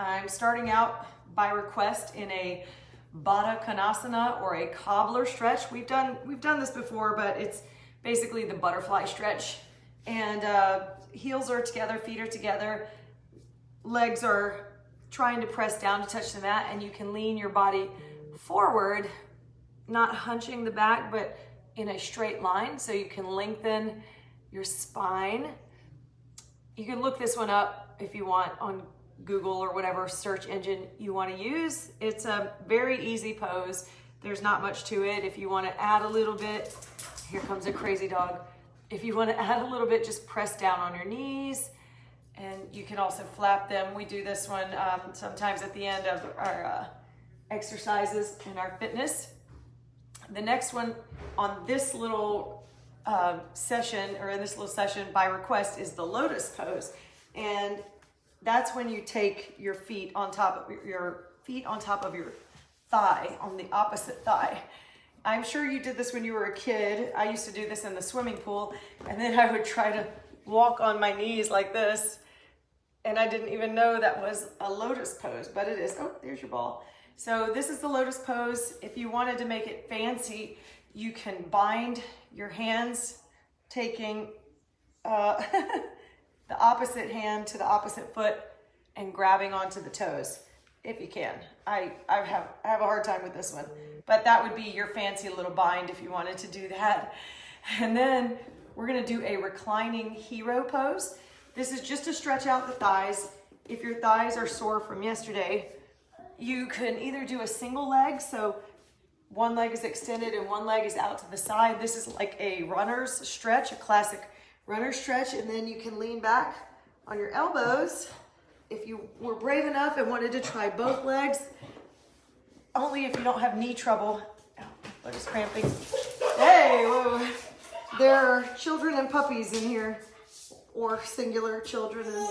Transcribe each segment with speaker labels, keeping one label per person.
Speaker 1: I'm starting out by request in a Baddha Konasana or a cobbler stretch. We've done this before, but it's basically the butterfly stretch. And heels are together, feet are together, legs are trying to press down to touch the mat, and you can lean your body forward, not hunching the back, but in a straight line, so you can lengthen your spine. You can look this one up if you want on Google or whatever search engine you want to use. It's a very easy pose. There's not much to it. If you want to add a little bit, here comes a crazy dog. If you want to add a little bit, just press down on your knees, and you can also flap them. We do this one sometimes at the end of our exercises in our fitness. The next one on this little session, or in this little session by request, is the lotus pose. And that's when you take your feet on top of your thigh, on the opposite thigh. I'm sure you did this when you were a kid. I used to do this in the swimming pool, and then I would try to walk on my knees like this, and I didn't even know that was a lotus pose, but it is. Oh, there's your ball. So this is the lotus pose. If you wanted to make it fancy, you can bind your hands, taking the opposite hand to the opposite foot and grabbing onto the toes, if you can. I have a hard time with this one, but that would be your fancy little bind if you wanted to do that. And then we're gonna do a reclining hero pose. This is just to stretch out the thighs. If your thighs are sore from yesterday, you can either do a single leg, so one leg is extended and one leg is out to the side. This is like a runner's stretch, a classic runner's stretch, and then you can lean back on your elbows. If you were brave enough and wanted to try both legs, only if you don't have knee trouble. Ow, foot is cramping. Hey, whoa. There are children and puppies in here, or singular children and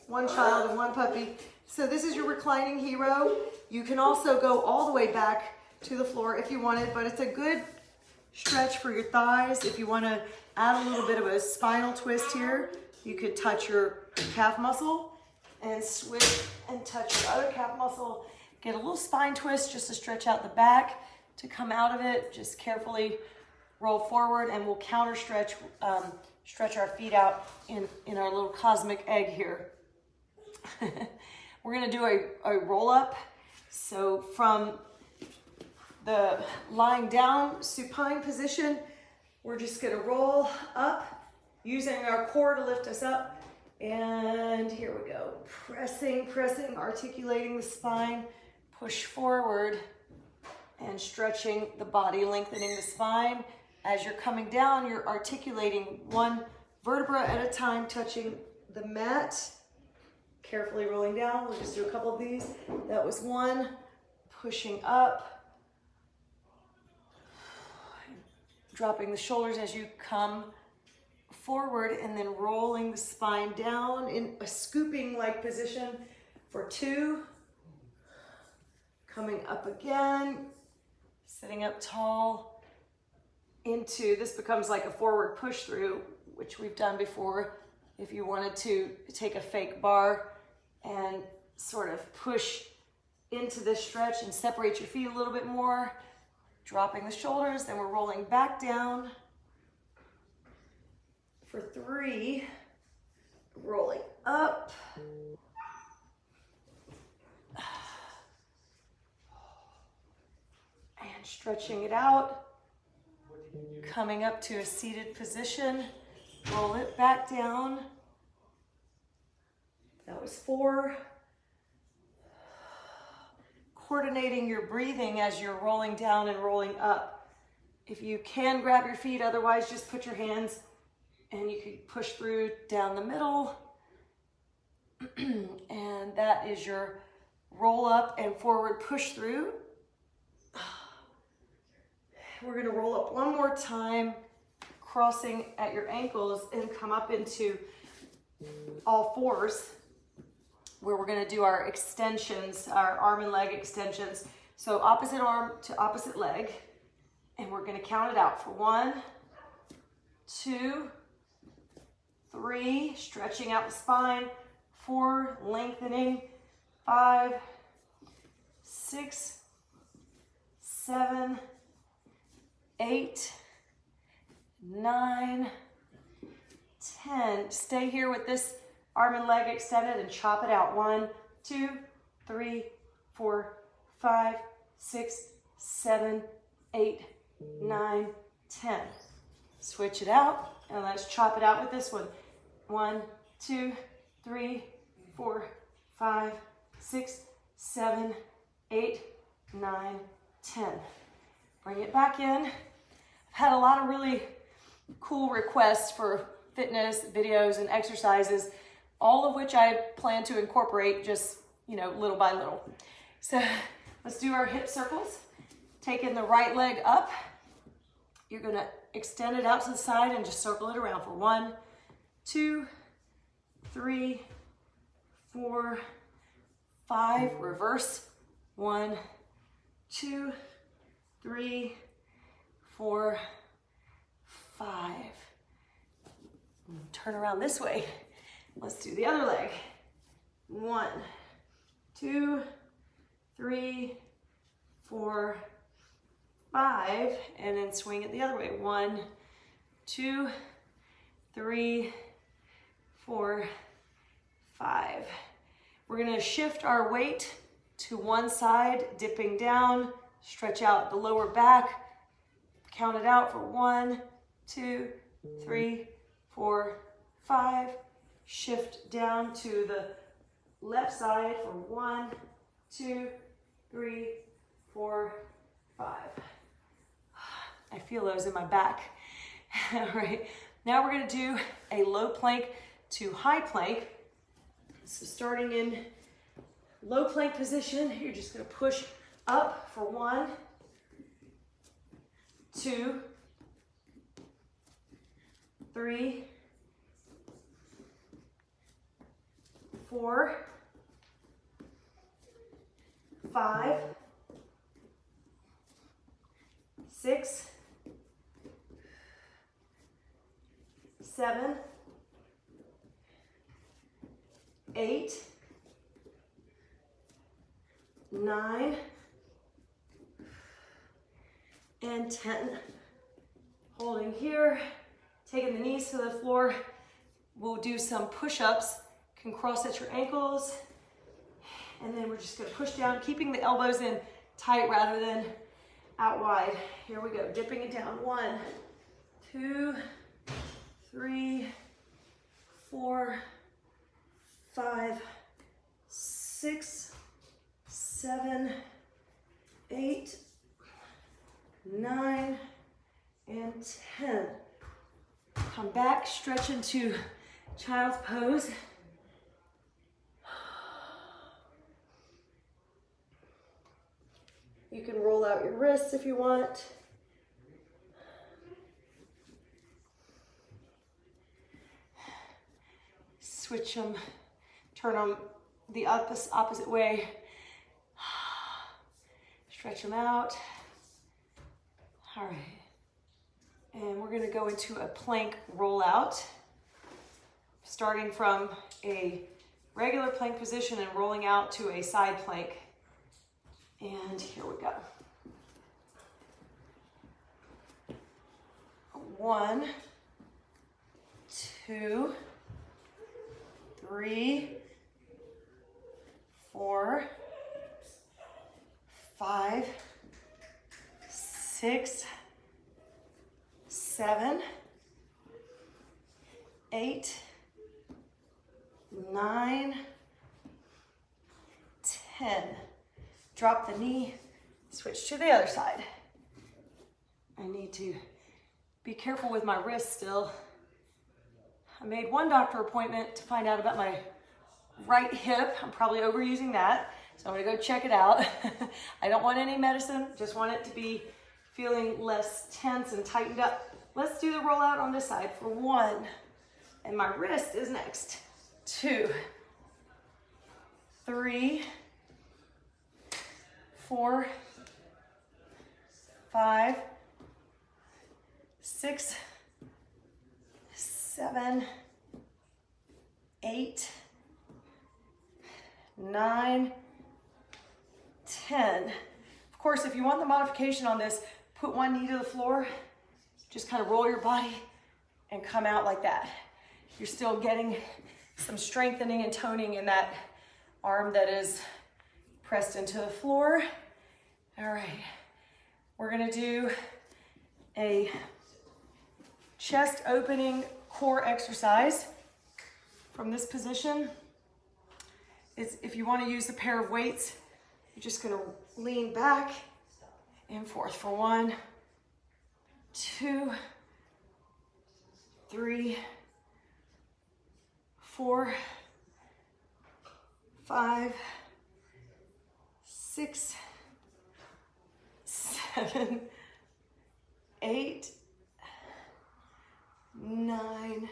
Speaker 1: one child and one puppy. So this is your reclining hero. You can also go all the way back to the floor if you wanted, but it's a good stretch for your thighs. If you want to add a little bit of a spinal twist here, you could touch your calf muscle and switch and touch your other calf muscle. Get a little spine twist just to stretch out the back. To come out of it, just carefully roll forward, and we'll counter stretch, stretch our feet out in our little cosmic egg here. We're gonna do a roll up. So from the lying down supine position, we're just gonna roll up using our core to lift us up. And here we go. Pressing, articulating the spine, push forward and stretching the body, lengthening the spine. As you're coming down, you're articulating one vertebra at a time, touching the mat. Carefully rolling down. We'll just do a couple of these. That was one. Pushing up. Dropping the shoulders as you come forward, and then rolling the spine down in a scooping-like position for two. Coming up again. Sitting up tall into, this becomes like a forward push through, which we've done before. If you wanted to take a fake bar and sort of push into this stretch and separate your feet a little bit more, dropping the shoulders, then we're rolling back down for three, rolling up, and stretching it out, coming up to a seated position, roll it back down. That was four. Coordinating your breathing as you're rolling down and rolling up. If you can, grab your feet, otherwise just put your hands and you can push through down the middle. And that is your roll up and forward push through. We're gonna roll up one more time, crossing at your ankles, and come up into all fours, where we're gonna do our extensions, our arm and leg extensions. So opposite arm to opposite leg, and we're gonna count it out for 1, 2, 3, stretching out the spine, 4, lengthening, 5, 6, 7, 8, 9, 10. Stay here with this arm and leg extended and chop it out. 1, 2, 3, 4, 5, 6, 7, 8, 9, 10. Switch it out and let's chop it out with this one. 1, 2, 3, 4, 5, 6, 7, 8, 9, 10. Bring it back in. I've had a lot of really cool requests for fitness videos and exercises, all of which I plan to incorporate just, little by little. So let's do our hip circles. Taking the right leg up. You're gonna extend it out to the side and just circle it around for 1, 2, 3, 4, 5. Reverse. 1, 2, 3, 4, 5. Turn around this way. Let's do the other leg. 1, 2, 3, 4, 5, and then swing it the other way. 1, 2, 3, 4, 5. We're gonna shift our weight to one side, dipping down, stretch out the lower back, count it out for 1, 2, 3, 4, 5. Shift down to the left side for 1, 2, 3, 4, 5. I feel those in my back. All right, now we're gonna do a low plank to high plank. So starting in low plank position, you're just gonna push up for 1, 2, 3, 4, 5, 6, 7, 8, 9, and 10. Holding here, taking the knees to the floor. We'll do some push-ups. Can cross at your ankles. And then we're just gonna push down, keeping the elbows in tight rather than out wide. Here we go, dipping it down. 1, 2, 3, 4, 5, 6, 7, 8, 9, and 10. Come back, stretch into child's pose. You can roll out your wrists if you want. Switch them, turn them the opposite way. Stretch them out. All right. And we're gonna go into a plank rollout, starting from a regular plank position and rolling out to a side plank. And here we go. 1, 2, 3, 4, 5, 6, 7, 8, 9, 10. Drop the knee, switch to the other side. I need to be careful with my wrist still. I made one doctor appointment to find out about my right hip. I'm probably overusing that, so I'm gonna go check it out. I don't want any medicine, just want it to be feeling less tense and tightened up. Let's do the rollout on this side for 1, and my wrist is next. 2, 3, 4, 5, 6, 7, 8, 9, 10. Of course, if you want the modification on this, put one knee to the floor, just kind of roll your body and come out like that. You're still getting some strengthening and toning in that arm that is pressed into the floor. All right, we're gonna do a chest opening core exercise from this position. If you want to use a pair of weights, you're just going to lean back and forth for 1, 2, 3, 4, 5, 6, 7, 8, 9,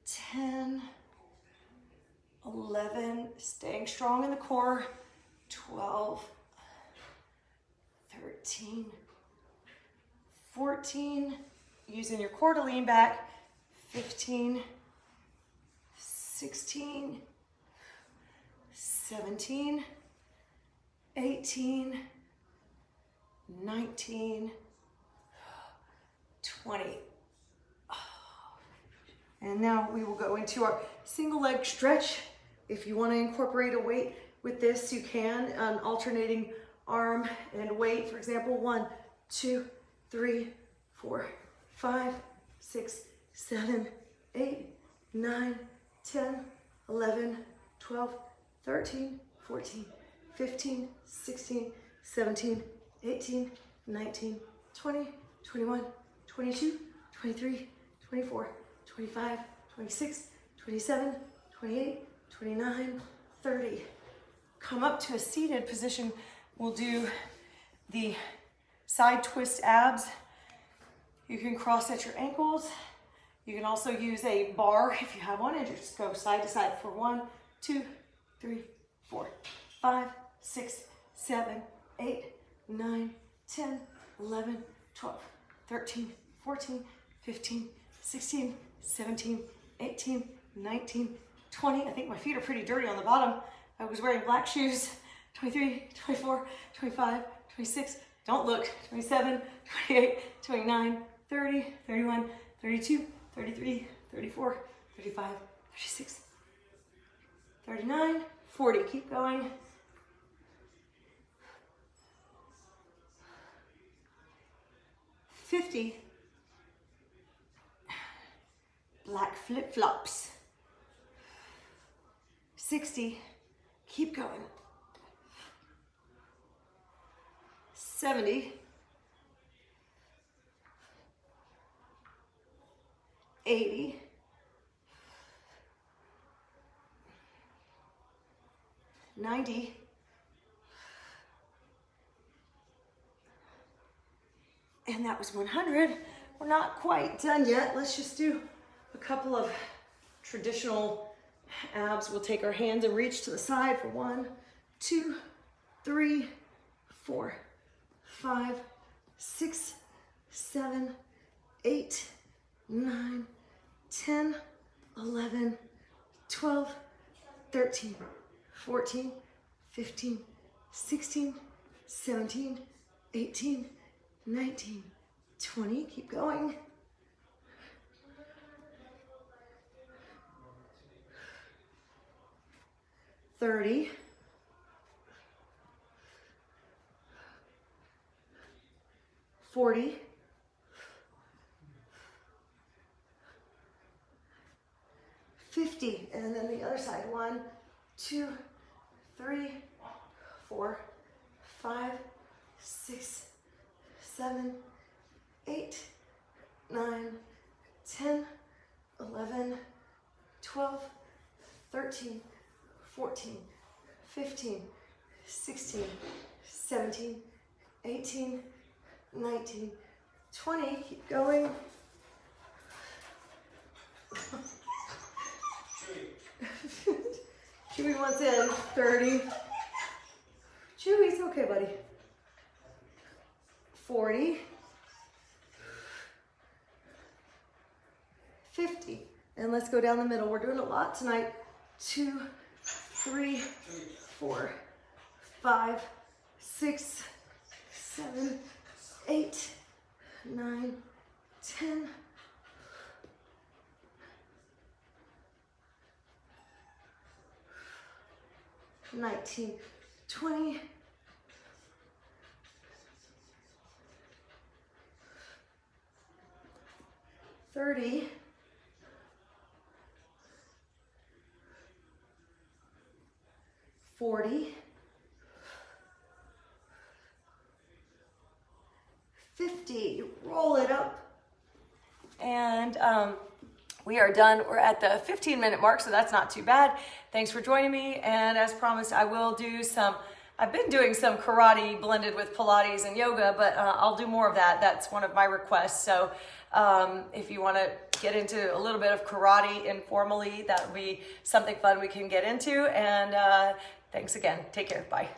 Speaker 1: 10, 11, staying strong in the core, 12, 13, 14, using your core to lean back, 15, 16, 17, 18, 19, 20. And now we will go into our single leg stretch. If you want to incorporate a weight with this, you can, an alternating arm and weight. For example, 1, 2, 3, 4, 5, 6, 7, 8, 9, 10, 11, 12, 13, 14, 15, 16, 17, 18, 19, 20, 21, 22, 23, 24, 25, 26, 27, 28, 29, 30. Come up to a seated position. We'll do the side twist abs. You can cross at your ankles. You can also use a bar if you have one and just go side to side for 1, 2, 3, 4, 5, 6, 7, 8, 9, 10, 11, 12, 13, 14, 15, 16, 17, 18, 19, 20. I think my feet are pretty dirty on the bottom. I was wearing black shoes. 23, 24, 25, 26. Don't look. 27, 28, 29, 30, 31, 32, 33, 34, 35, 36, 39, 40. Keep going. 50. Black flip-flops. 60. Keep going. 70. 80. 90. 100. And that was 100. We're not quite done yet. Let's just do a couple of traditional abs. We'll take our hands and reach to the side for 1, 2, 3, 4, 5, 6, 7, 8, 9, 10, 11, 12, 13, 14, 15, 16, 17, 18, 19, 20. Keep going. 30. 40. 50. And then the other side. 1, 2, 3, 4, 5, 6, 7, 8, 9, 10, 11, 12, 13, 14, 15, 16, 17, 18, 19, 20. Keep going. Chewy wants in. 30. Chewy's okay, buddy. 40. 50. And let's go down the middle. We're doing a lot tonight. 2, 3, 4, 5, 6, 7, 8, 9, 10. 19, 20. 30. 40. 50. Roll it up. And we are done. We're at the 15-minute mark, so that's not too bad. Thanks for joining me. And as promised, I will do I've been doing some karate blended with Pilates and yoga, but I'll do more of that. That's one of my requests. So if you want to get into a little bit of karate informally, that would be something fun we can get into. And thanks again. Take care. Bye.